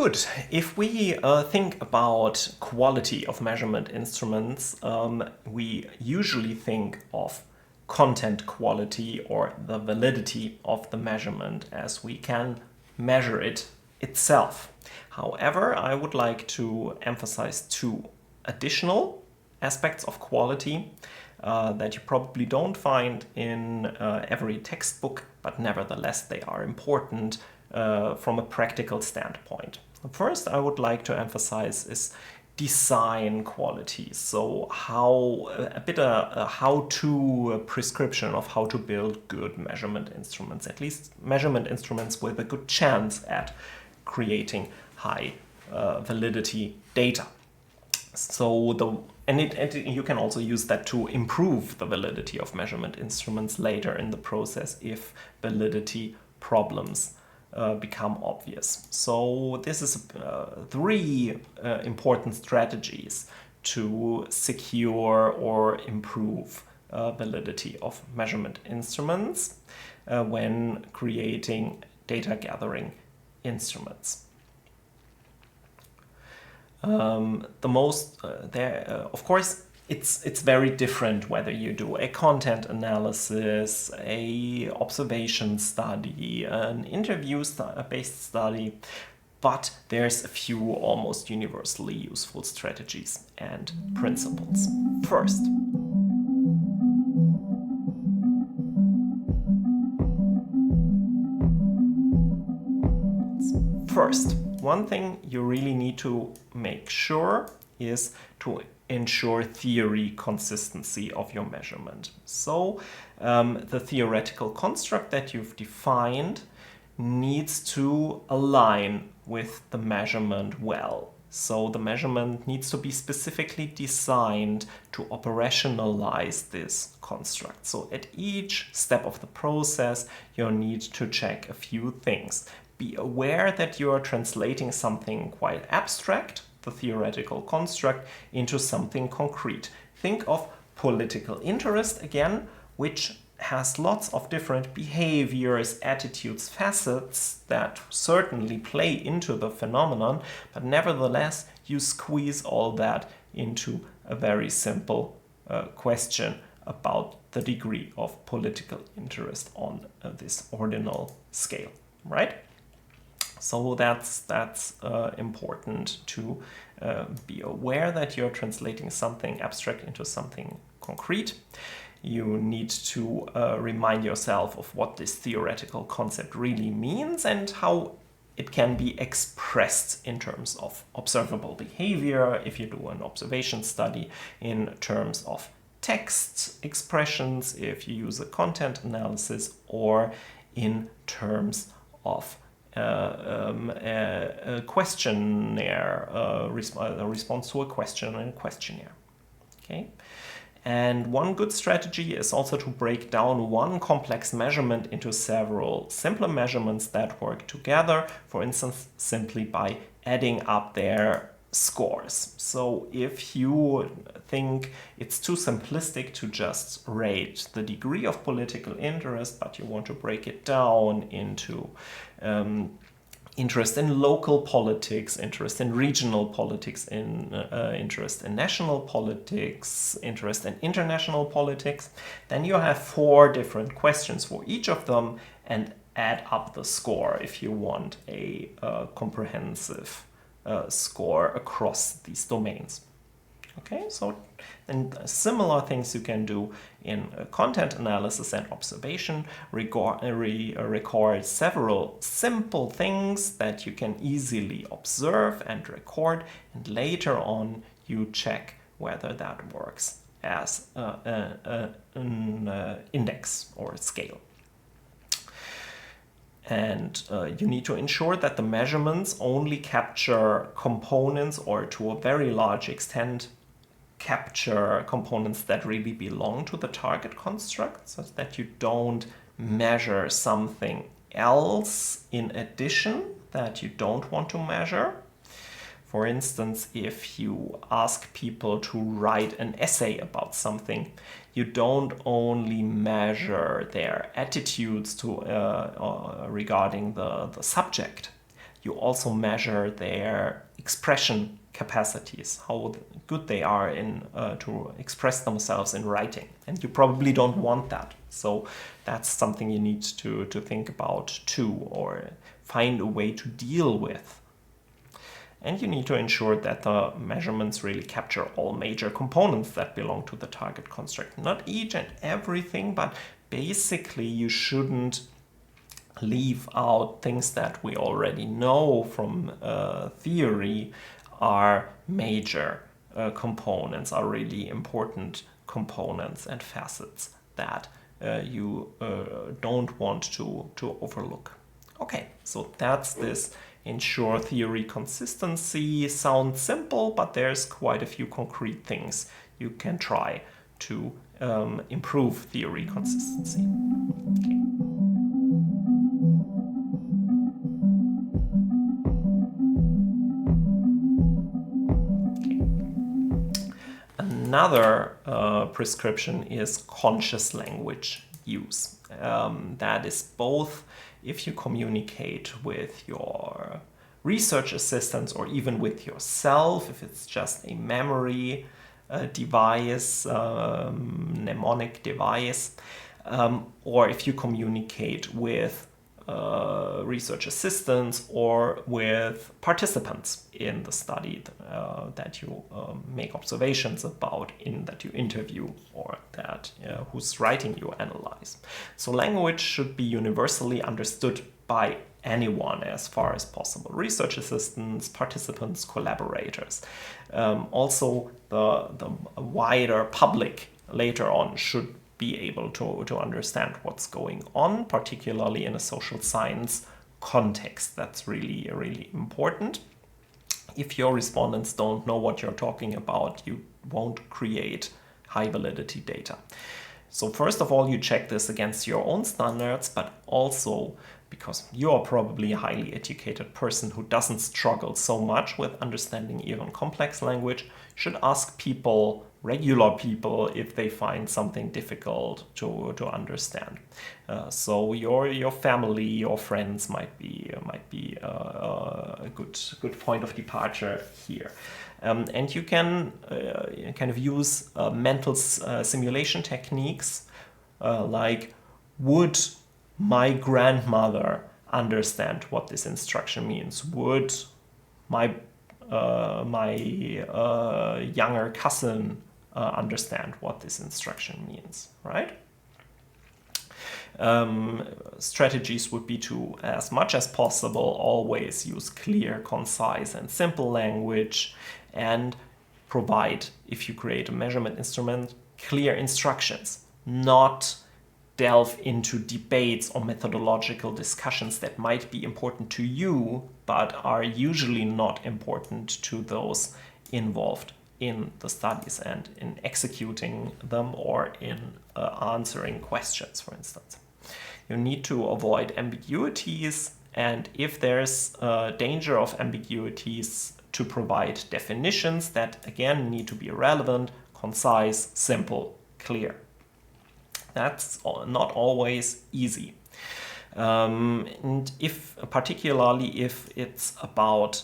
Good. If we think about quality of measurement instruments, we usually think of content quality or the validity of the measurement as we can measure it itself. However, I would like to emphasize two additional aspects of quality that you probably don't find in every textbook, but nevertheless they are important from a practical standpoint. First, I would like to emphasize is design quality. So a how-to prescription of how to build good measurement instruments, at least measurement instruments with a good chance at creating high validity data. So you can also use that to improve the validity of measurement instruments later in the process if validity problems become obvious. So this is three important strategies to secure or improve validity of measurement instruments when creating data gathering instruments. Of course, it's very different whether you do a content analysis, a observation study, an interview-based study, but there's a few almost universally useful strategies and principles. First, one thing you really need to make sure is to ensure theory consistency of your measurement. So the theoretical construct that you've defined needs to align with the measurement well. So the measurement needs to be specifically designed to operationalize this construct. So at each step of the process, you'll need to check a few things. Be aware that you are translating something quite abstract, the theoretical construct, into something concrete. Think of political interest again, which has lots of different behaviors, attitudes, facets that certainly play into the phenomenon, but nevertheless you squeeze all that into a very simple question about the degree of political interest on this ordinal scale, right? So that's important to be aware that you're translating something abstract into something concrete. You need to remind yourself of what this theoretical concept really means and how it can be expressed in terms of observable behavior, if you do an observation study, in terms of text expressions, if you use a content analysis, or in terms of a questionnaire, a response to a question in a questionnaire. Okay, and one good strategy is also to break down one complex measurement into several simpler measurements that work together, for instance, simply by adding up their scores. So if you think it's too simplistic to just rate the degree of political interest, but you want to break it down into interest in local politics, interest in regional politics, interest in national politics, interest in international politics, then you have 4 different questions for each of them and add up the score if you want a comprehensive score across these domains. Okay, so then similar things you can do in content analysis and observation. Record several simple things that you can easily observe and record, and later on you check whether that works as an index or a scale. And you need to ensure that the measurements only capture components, or to a very large extent capture components that really belong to the target construct, so that you don't measure something else in addition that you don't want to measure. For instance, if you ask people to write an essay about something, you don't only measure their attitudes regarding the subject. you also measure their expression capacities, how good they are in to express themselves in writing. And you probably don't want that. So that's something you need to think about too, or find a way to deal with. And you need to ensure that the measurements really capture all major components that belong to the target construct. Not each and everything, but basically you shouldn't leave out things that we already know from theory are major components, are really important components and facets that you don't want to overlook. Okay, so that's this ensure theory consistency. Sounds simple, but there's quite a few concrete things you can try to improve theory consistency. Okay. Another prescription is conscious language use. That is both if you communicate with your research assistants or even with yourself, if it's just a memory device, mnemonic device, or if you communicate with research assistants or with participants in the study that you make observations about, that you interview, or that whose writing you analyze. So language should be universally understood by anyone as far as possible. Research assistants, participants, collaborators. Also the wider public later on should be able to understand what's going on, particularly in a social science context. That's really, really important. If your respondents don't know what you're talking about, you won't create high validity data. So first of all, you check this against your own standards, but also because you're probably a highly educated person who doesn't struggle so much with understanding even complex language, you should ask people, regular people, if they find something difficult to understand. So your family, your friends might be a good point of departure here. And you can kind of use mental simulation techniques like, would my grandmother understand what this instruction means? Would my younger cousin understand what this instruction means, right? Strategies would be to, as much as possible, always use clear, concise, and simple language, and provide, if you create a measurement instrument, clear instructions, not delve into debates or methodological discussions that might be important to you, but are usually not important to those involved in the studies and in executing them or in answering questions, for instance. You need to avoid ambiguities, and if there's danger of ambiguities, to provide definitions that again need to be relevant, concise, simple, clear. That's not always easy. And particularly if it's about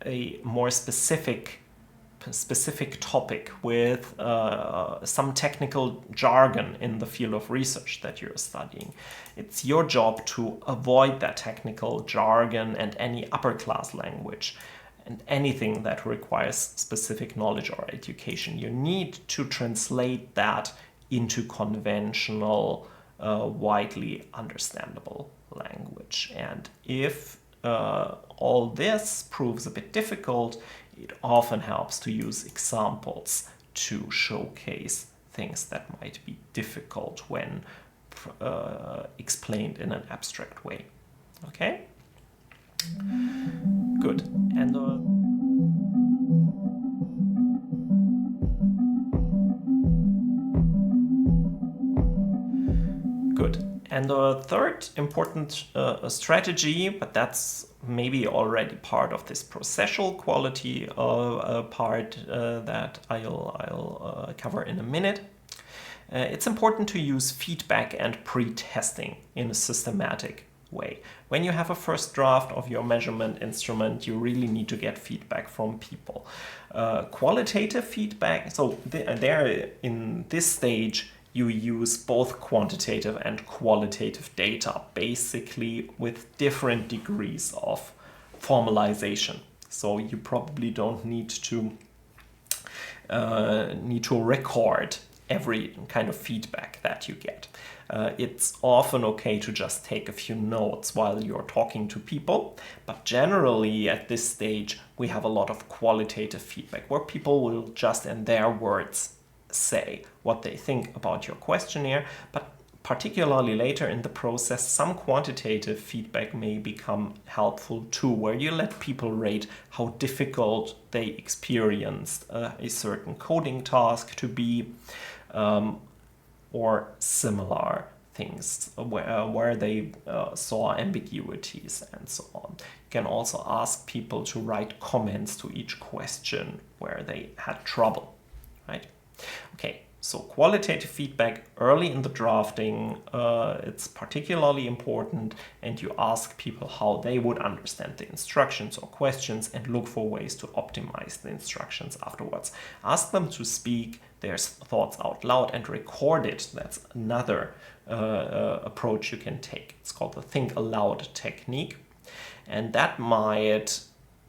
a more specific topic with some technical jargon in the field of research that you're studying, it's your job to avoid that technical jargon and any upper class language and anything that requires specific knowledge or education. You need to translate that into conventional, widely understandable language. And if all this proves a bit difficult, it often helps to use examples to showcase things that might be difficult when explained in an abstract way. Okay? Good. And good. And the third important strategy, but that's maybe already part of this processual quality part that I'll cover in a minute. It's important to use feedback and pre-testing in a systematic way. When you have a first draft of your measurement instrument, you really need to get feedback from people. Qualitative feedback, so there in this stage, you use both quantitative and qualitative data, basically with different degrees of formalization. So you probably don't need to record every kind of feedback that you get. It's often okay to just take a few notes while you're talking to people, but generally at this stage we have a lot of qualitative feedback where people will just in their words say what they think about your questionnaire, but particularly later in the process, some quantitative feedback may become helpful too, where you let people rate how difficult they experienced a certain coding task to be, or similar things where they saw ambiguities and so on. You can also ask people to write comments to each question where they had trouble, right? Okay, so qualitative feedback early in the drafting, it's particularly important, and you ask people how they would understand the instructions or questions and look for ways to optimize the instructions afterwards. Ask them to speak their thoughts out loud and record it. That's another approach you can take. It's called the think aloud technique, and that might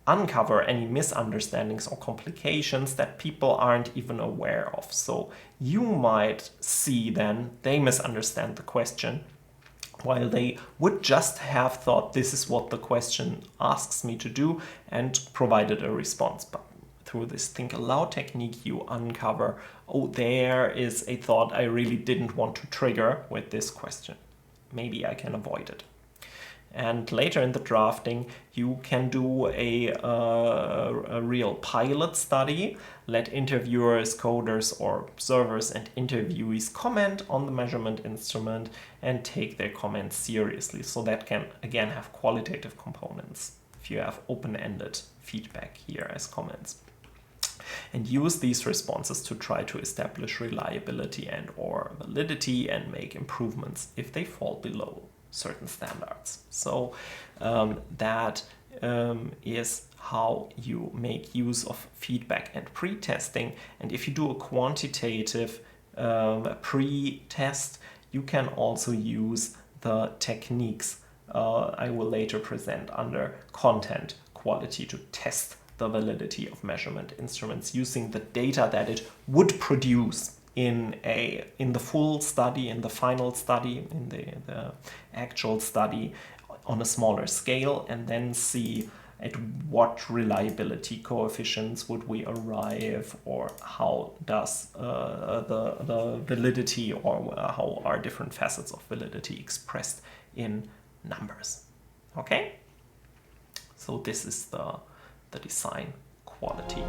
uncover any misunderstandings or complications that people aren't even aware of. So you might see then they misunderstand the question while they would just have thought this is what the question asks me to do and provided a response. But through this think aloud technique, you uncover, oh, there is a thought I really didn't want to trigger with this question. Maybe I can avoid it. And later in the drafting, you can do a real pilot study, let interviewers, coders, or observers and interviewees comment on the measurement instrument and take their comments seriously. So that can, again, have qualitative components if you have open-ended feedback here as comments. And use these responses to try to establish reliability and or validity and make improvements if they fall below certain standards. So that is how you make use of feedback and pre-testing. And if you do a quantitative pre-test, you can also use the techniques I will later present under content quality to test the validity of measurement instruments using the data that it would produce in the full study, in the final study, in the actual study on a smaller scale, and then see at what reliability coefficients would we arrive, or how does the validity, or how are different facets of validity expressed in numbers. Okay? So this is the design quality